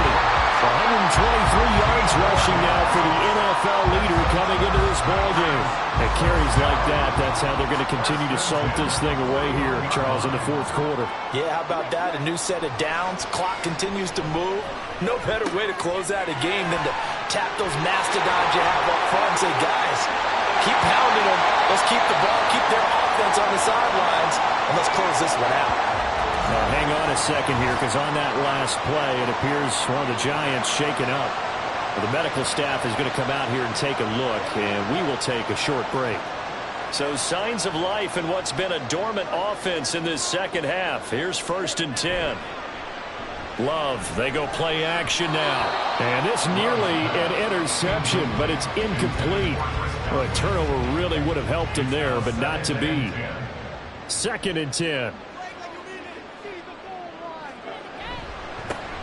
123 yards rushing now for the NFL leader coming into this ballgame. And carries like that, that's how they're going to continue to salt this thing away here, Charles, in the fourth quarter. Yeah, how about that? A new set of downs. Clock continues to move. No better way to close out a game than to tap those mastodons you have up front and say, guys, keep pounding them. Let's keep the ball, keep their offense on the sidelines, and let's close this one out. Now, hang on a second here, because on that last play, it appears one of the Giants shaken up. Well, the medical staff is going to come out here and take a look, and we will take a short break. So signs of life in what's been a dormant offense in this second half. Here's 1st and 10. Love, they go play action now. And it's nearly an interception, but it's incomplete. Well, a turnover really would have helped him there, but not to be. 2nd and 10.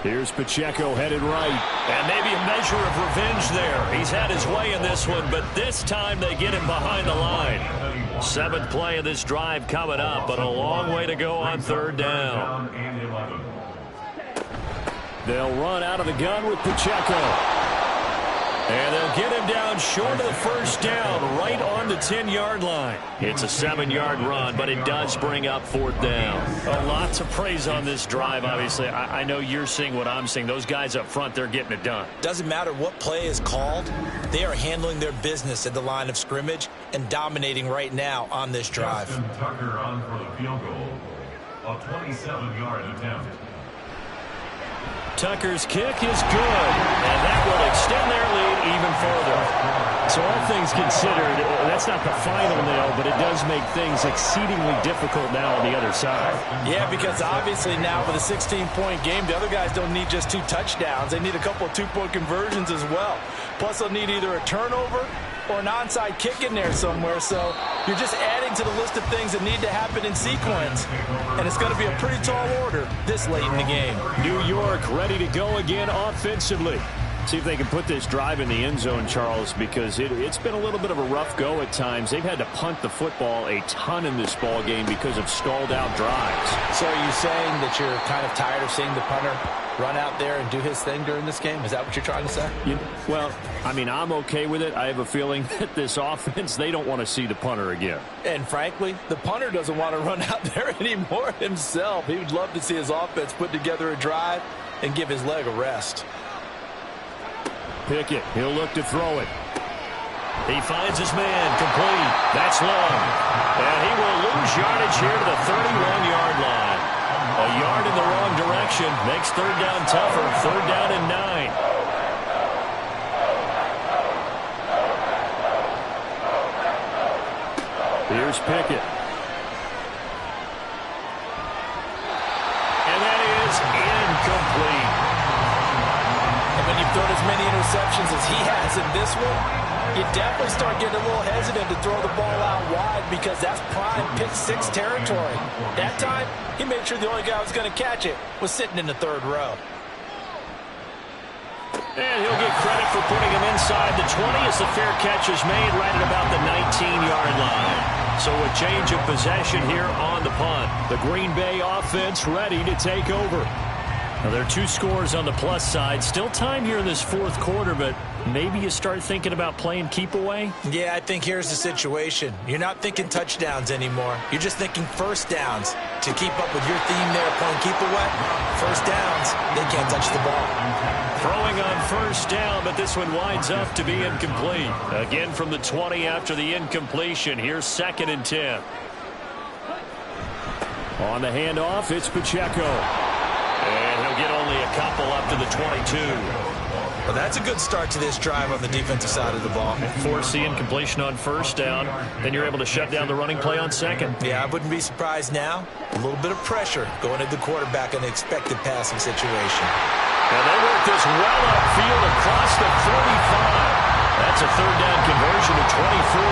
Here's Pacheco headed right. And maybe a measure of revenge there. He's had his way in this one, but this time they get him behind the line. 7th play of this drive coming up, but a long way to go on 3rd down. They'll run out of the gun with Pacheco. And they'll get him down short of the 1st down, right on the 10-yard line. It's a 7-yard run, but it does bring up 4th down. A lot to praise on this drive, obviously. I know you're seeing what I'm seeing. Those guys up front, they're getting it done. Doesn't matter what play is called. They are handling their business at the line of scrimmage and dominating right now on this drive. Justin Tucker on for the field goal. A 27-yard attempt. Tucker's kick is good, and that will extend their lead even further. So all things considered, that's not the final nail, but it does make things exceedingly difficult now on the other side. Yeah, because obviously now with a 16-point game, the other guys don't need just 2 touchdowns. They need a couple of 2-point conversions as well. Plus, they'll need either a turnover or an onside kick in there somewhere. So you're just adding to the list of things that need to happen in sequence. And it's going to be a pretty tall order this late in the game. New York ready to go again offensively. See if they can put this drive in the end zone, Charles, because it's been a little bit of a rough go at times. They've had to punt the football a ton in this ball game because of stalled out drives. So are you saying that you're kind of tired of seeing the punter run out there and do his thing during this game? Is that what you're trying to say? Well, I mean, I'm okay with it. I have a feeling that this offense, they don't want to see the punter again. And frankly, the punter doesn't want to run out there anymore himself. He would love to see his offense put together a drive and give his leg a rest. Pickett, he'll look to throw it. He finds his man, complete. That's long. And he will lose yardage here to the 31-yard line. A yard in the wrong direction makes 3rd down tougher. 3rd down and 9. Here's Pickett. And that is incomplete. When you've thrown as many interceptions as he has in this one, you definitely start getting a little hesitant to throw the ball out wide because that's prime pick 6 territory. That time, he made sure the only guy who was going to catch it was sitting in the 3rd row. And he'll get credit for putting him inside the 20 as the fair catch is made right at about the 19-yard line. So a change of possession here on the punt. The Green Bay offense ready to take over. Now, there are 2 scores on the plus side. Still time here in this 4th quarter, but maybe you start thinking about playing keep away? Yeah, I think here's the situation. You're not thinking touchdowns anymore. You're just thinking 1st downs. To keep up with your theme there, playing keep away, 1st downs, they can't touch the ball. Throwing on 1st down, but this one winds up to be incomplete. Again from the 20 after the incompletion. Here's 2nd and 10. On the handoff, it's Pacheco. And he'll get only a couple up to the 22. Well, that's a good start to this drive on the defensive side of the ball. Force the incompletion on 1st down. Then you're able to shut down the running play on 2nd. Yeah, I wouldn't be surprised now. A little bit of pressure going at the quarterback in an expected passing situation. And they work this well upfield across the 45. That's a 3rd down conversion of 24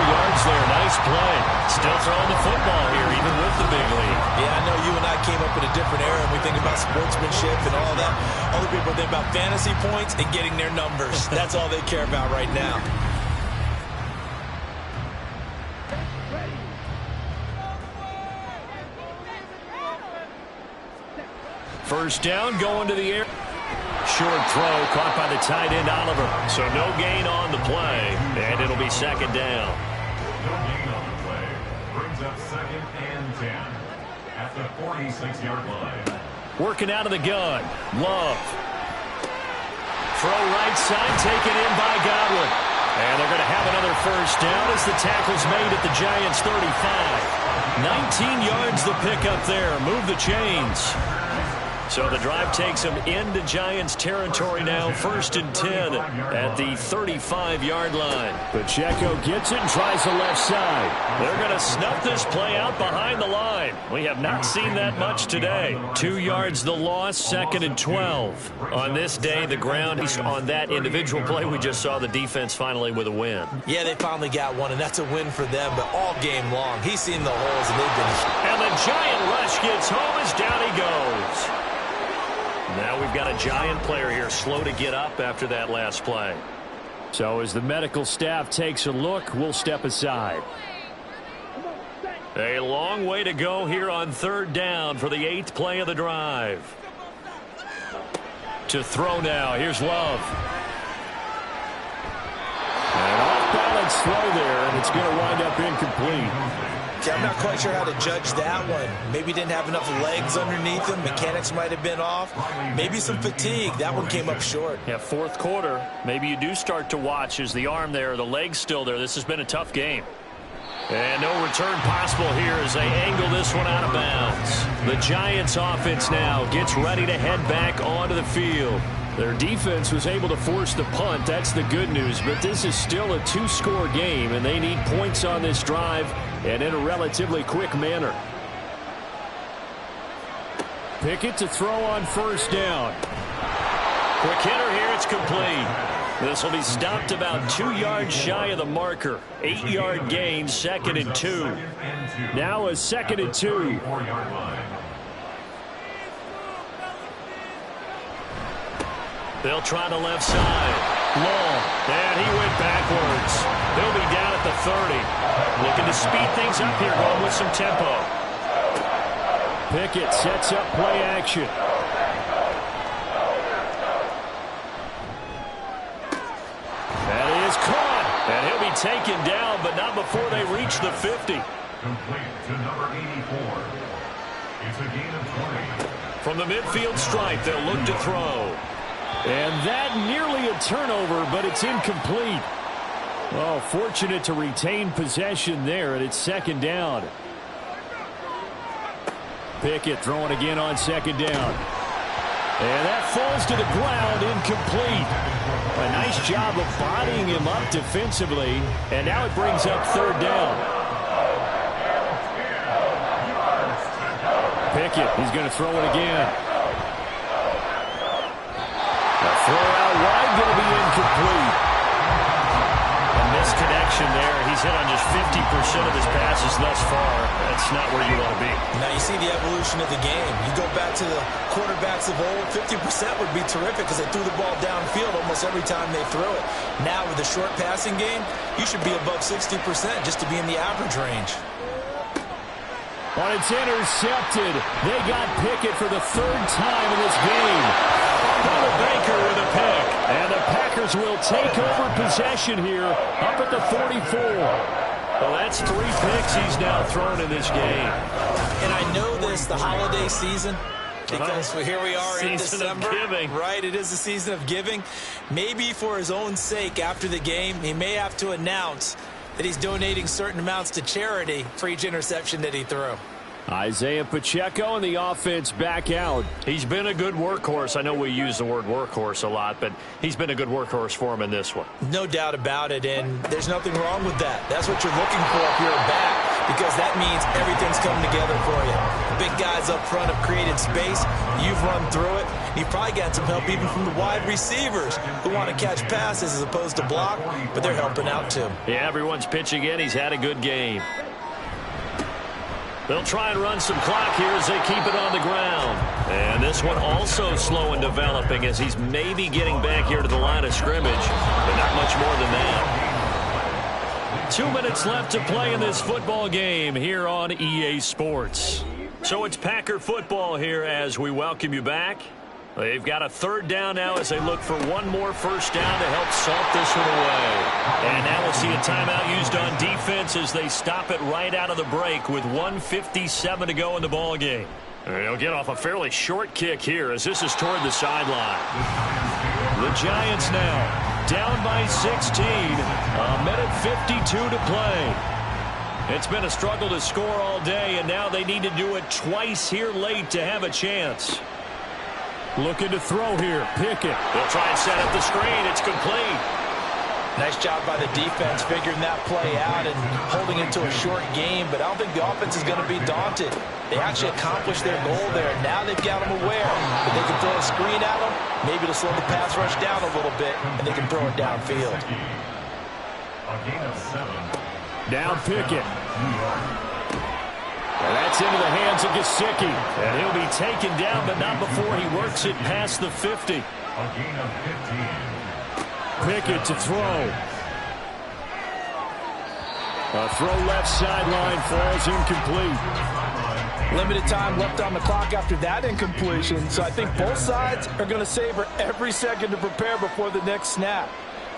yards there. Nice play. Still throwing the football here, even with the big lead. Yeah, I know you and I came up in a different era, and we think about sportsmanship and all that. Other people think about fantasy points and getting their numbers. That's all they care about right now. First down, going to the air. short throw caught by the tight end, Oliver. So no gain on the play, and it'll be second down. No gain on the play. Brings up 2nd and 10 at the 46-yard line. Working out of the gun. Love. Throw right side, taken in by Godwin. And they're going to have another first down as the tackle's made at the Giants' 35. 19 yards the pickup there. Move the chains. So the drive takes them into Giants territory now. 1st and 10 at the 35-yard line. Pacheco gets it and tries the left side. They're going to snuff this play out behind the line. We have not seen that much today. 2 yards the loss, 2nd and 12. On this day, the ground on that individual play, we just saw the defense finally with a win. Yeah, they finally got one, and that's a win for them, but all game long, he's seen the holes, and they've been... And the Giant rush gets home as down he goes. Now we've got a Giant player here slow to get up after that last play. So as the medical staff takes a look, we'll step aside. A long way to go here on 3rd down for the 8th play of the drive. To throw now. Here's Love. An off-balance throw there, and it's going to wind up incomplete. I'm not quite sure how to judge that one. Maybe didn't have enough legs underneath him. Mechanics might have been off. Maybe some fatigue. That one came up short. Yeah, 4th quarter. Maybe you do start to watch as the arm there, the leg's still there. This has been a tough game. And no return possible here as they angle this one out of bounds. The Giants offense now gets ready to head back onto the field. Their defense was able to force the punt. That's the good news. But this is still a 2-score game, and they need points on this drive and in a relatively quick manner. Pickett to throw on 1st down. Quick hitter here. It's complete. This will be stopped about 2 yards shy of the marker. 8-yard gain, 2nd and 2. Now a 2nd and 2. They'll try the left side. Long. And he went backwards. He'll be down at the 30. Looking to speed things up here, going with some tempo. Pickett sets up play action. That is caught. And he'll be taken down, but not before they reach the 50. Complete to number 84. It's a gain of 20. From the midfield stripe, they'll look to throw. And that nearly a turnover, but it's incomplete. Oh, fortunate to retain possession there, and it's 2nd down. Pickett throwing again on 2nd down. And that falls to the ground, incomplete. A nice job of bodying him up defensively, and now it brings up 3rd down. Pickett, he's going to throw it again. Throw out wide, going to be incomplete. A misconnection there. He's hit on just 50% of his passes thus far. That's not where you want to be. Now you see the evolution of the game. You go back to the quarterbacks of old, 50% would be terrific because they threw the ball downfield almost every time they threw it. Now with the short passing game, you should be above 60% just to be in the average range. But it's intercepted. They got Pickett for the 3rd time in this game. Baker with a pick. And the Packers will take over possession here up at the 44. Well, that's 3 picks he's now thrown in this game. And I know this, the holiday season, because here we are in December. Season of giving. Right, it is the season of giving. Maybe for his own sake after the game, he may have to announce that he's donating certain amounts to charity for each interception that he threw. Isaiah Pacheco and the offense back out. He's been a good workhorse. I know we use the word workhorse a lot, but he's been a good workhorse for him in this one. No doubt about it, and there's nothing wrong with that. That's what you're looking for if you're a back, because that means everything's coming together for you. The big guys up front have created space. You've run through it. You've probably got some help even from the wide receivers who want to catch passes as opposed to block, but they're helping out too. Yeah, everyone's pitching in. He's had a good game. They'll try and run some clock here as they keep it on the ground. And this one also slow in developing as he's maybe getting back here to the line of scrimmage, but not much more than that. 2 minutes left to play in this football game here on EA Sports. So it's Packer football here as we welcome you back. They've got a third down now as they look for one more first down to help salt this one away. And now we'll see a timeout used on defense as they stop it right out of the break with 1:57 to go in the ball game. They'll get off a fairly short kick here as this is toward the sideline. The Giants now down by 16. A minute 52 to play. It's been a struggle to score all day, and now they need to do it twice here late to have a chance. Looking to throw here. Pickett. They'll try and set up the screen. It's complete. Nice job by the defense figuring that play out and holding it to a short game, but I don't think the offense is going to be daunted. They actually accomplished their goal there. Now they've got them aware that they can throw a screen at them, maybe to slow the pass rush down a little bit, and they can throw it downfield. A gain of 7. Down Pickett. And that's into the hands of Gesicki. And he'll be taken down, but not before he works it past the 50. A gain of 15. Pickett to throw. A throw left sideline falls incomplete. Limited time left on the clock after that incompletion, so I think both sides are going to savor every second to prepare before the next snap.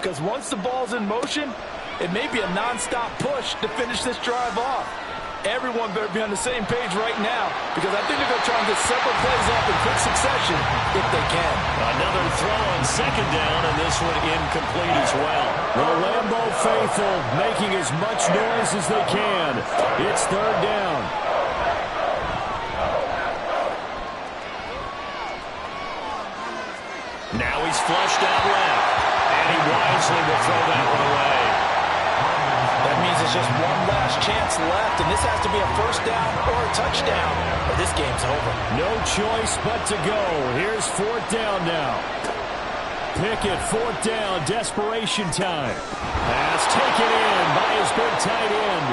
Because once the ball's in motion, it may be a nonstop push to finish this drive off. Everyone better be on the same page right now because I think they're going to try and get several plays off in quick succession if they can. Another throw on second down, and this one incomplete as well. The Lambeau faithful making as much noise as they can. It's third down. Now he's flushed out left, and he wisely will throw that one away. That means there's just one last chance left, and this has to be a first down or a touchdown, or this game's over. No choice but to go. Here's fourth down now. Pickett, fourth down, desperation time. Pass taken in by his big tight end.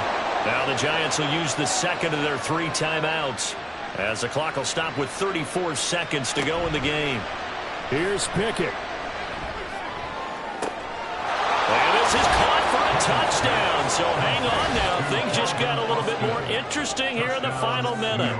Now the Giants will use the second of their 3 timeouts as the clock will stop with 34 seconds to go in the game. Here's Pickett. And this is caught for a touchdown. So hang on now. Things just got a little bit more interesting here in the final minute.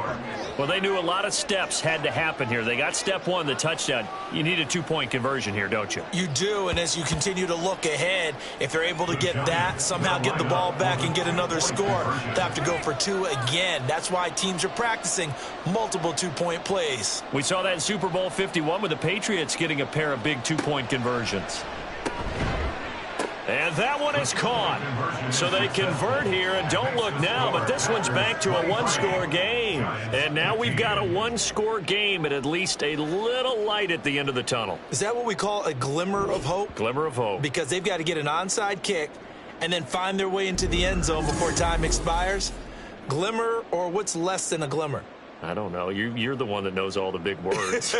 Well, they knew a lot of steps had to happen here. They got step 1, the touchdown. You need a 2-point conversion here, don't you? You do, and as you continue to look ahead, if they're able to get that, somehow get the ball back and get another score, they have to go for 2 again. That's why teams are practicing multiple 2-point plays. We saw that in Super Bowl 51 with the Patriots getting a pair of big 2-point conversions. And that one is caught. So they convert here, and don't look now, but this one's back to a 1-score game. And now we've got a 1-score game and at least a little light at the end of the tunnel. Is that what we call a glimmer of hope? Glimmer of hope. Because they've got to get an onside kick and then find their way into the end zone before time expires. Glimmer, or what's less than a glimmer? I don't know. You're the one that knows all the big words.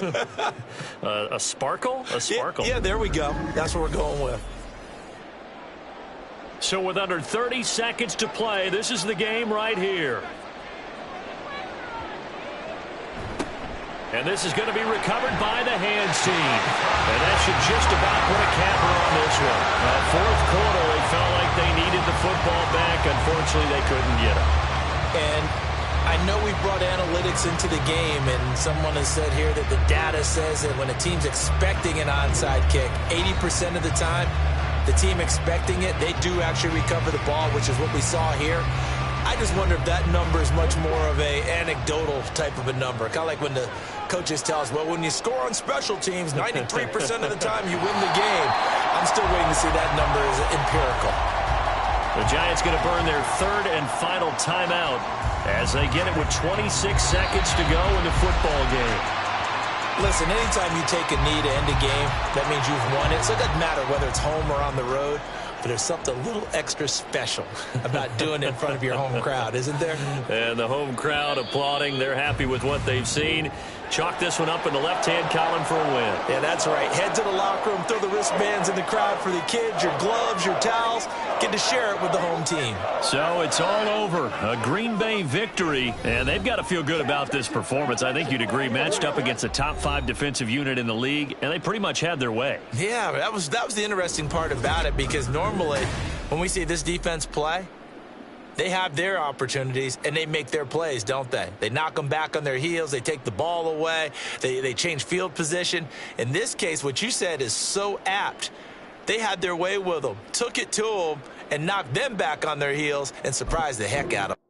A sparkle? A sparkle. Yeah, there we go. That's what we're going with. So with under 30 seconds to play, this is the game right here. And this is going to be recovered by the hands team. And that should just about put a capper on this one. Fourth quarter, they felt like they needed the football back. Unfortunately, they couldn't get it. And I know we brought analytics into the game, and someone has said here that the data says that when a team's expecting an onside kick, 80% of the time, the team expecting it, they do actually recover the ball, which is what we saw here. I just wonder if that number is much more of a anecdotal type of a number. Kind of like when the coaches tell us, well, when you score on special teams, 93% of the time you win the game. I'm still waiting to see that number is empirical. The Giants going to burn their third and final timeout as they get it with 26 seconds to go in the football game. Listen, anytime you take a knee to end a game, that means you've won it. So it doesn't matter whether it's home or on the road, but there's something a little extra special about doing it in front of your home crowd, isn't there? And the home crowd applauding. They're happy with what they've seen. Chalk this one up in the left-hand column for a win. Yeah, that's right. Head to the locker room, throw the wristbands in the crowd for the kids, your gloves, your towels. Get to share it with the home team. So it's all over. A Green Bay victory, and they've got to feel good about this performance. I think you'd agree, matched up against a top 5 defensive unit in the league, and they pretty much had their way. Yeah, that was the interesting part about it, because normally when we see this defense play, They have their opportunities, and they make their plays, don't they? They knock them back on their heels. They take the ball away. They change field position. In this case, what you said is so apt. They had their way with them, took it to them, and knocked them back on their heels and surprised the heck out of them.